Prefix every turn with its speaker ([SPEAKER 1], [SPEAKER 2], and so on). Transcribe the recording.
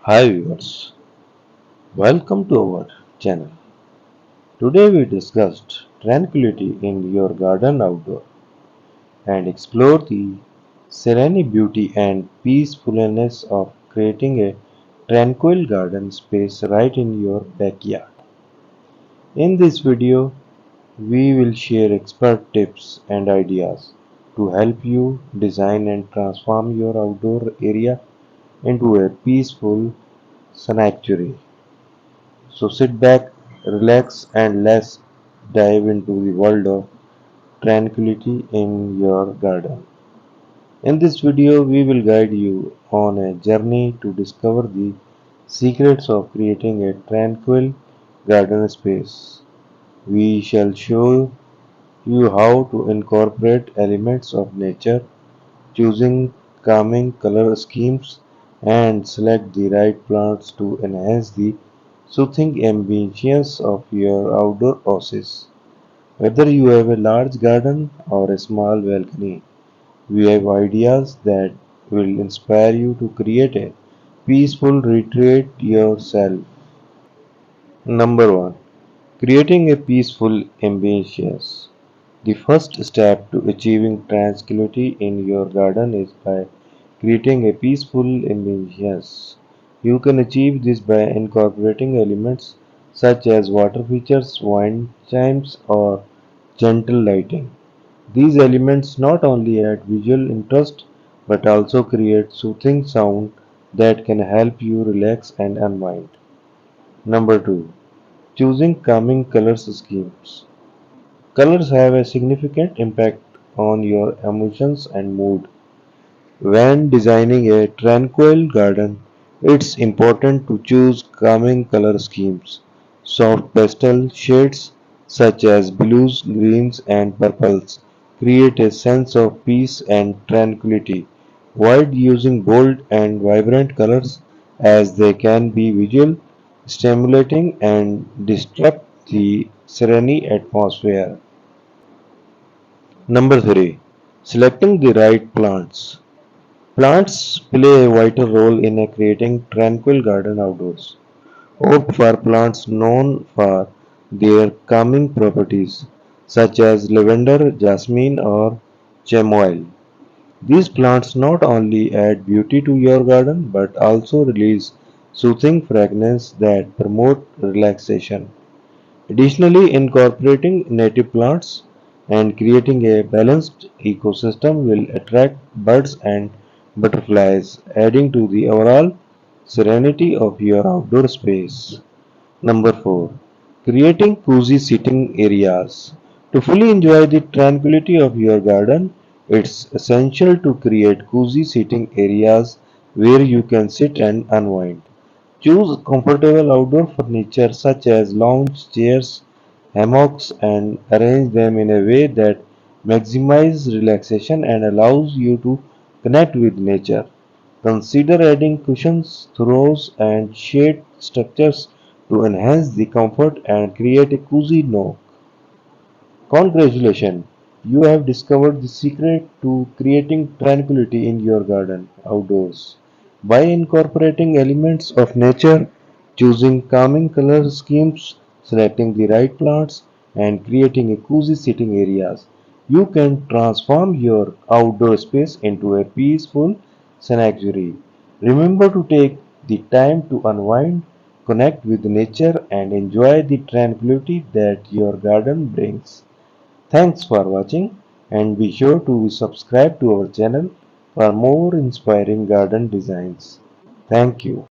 [SPEAKER 1] Hi viewers, welcome to our channel. Today we discussed tranquility in your garden outdoor and explore the serene beauty and peacefulness of creating a tranquil garden space right in your backyard. In this video, we will share expert tips and ideas to help you design and transform your outdoor area into a peaceful sanctuary. So sit back, relax, and let's dive into the world of tranquility in your garden. In this video, we will guide you on a journey to discover the secrets of creating a tranquil garden space. We shall show you how to incorporate elements of nature, choosing calming color schemes, and select the right plants to enhance the soothing ambience of your outdoor oasis. Whether you have a large garden or a small balcony, we have ideas that will inspire you to create a peaceful retreat yourself. Number 1. Creating a peaceful ambience. The first step to achieving tranquility in your garden is by creating a peaceful ambience. You can achieve this by incorporating elements such as water features, wind chimes, or gentle lighting. These elements not only add visual interest but also create soothing sound that can help you relax and unwind. Number 2. Choosing calming color schemes. Colors have a significant impact on your emotions and mood. When designing a tranquil garden, it's important to choose calming color schemes. Soft pastel shades such as blues, greens, and purples create a sense of peace and tranquility. Avoid using bold and vibrant colors as they can be visual, stimulating, and disrupt the serene atmosphere. Number 3. Selecting the right plants. Plants play a vital role in creating tranquil garden outdoors. Opt for plants known for their calming properties, such as lavender, jasmine, or chamomile. These plants not only add beauty to your garden but also release soothing fragrance that promote relaxation. Additionally, incorporating native plants and creating a balanced ecosystem will attract birds and butterflies, adding to the overall serenity of your outdoor space. Number 4. Creating cozy sitting areas. To fully enjoy the tranquility of your garden, it's essential to create cozy sitting areas where you can sit and unwind. Choose comfortable outdoor furniture such as lounge chairs, hammocks, and arrange them in a way that maximizes relaxation and allows you to connect with nature. Consider adding cushions, throws, and shade structures to enhance the comfort and create a cozy nook. Congratulations! You have discovered the secret to creating tranquility in your garden outdoors. By incorporating elements of nature, choosing calming color schemes, selecting the right plants, and creating a cozy sitting areas, you can transform your outdoor space into a peaceful sanctuary. Remember to take the time to unwind, connect with nature, and enjoy the tranquility that your garden brings. Thanks for watching and be sure to subscribe to our channel for more inspiring garden designs. Thank you.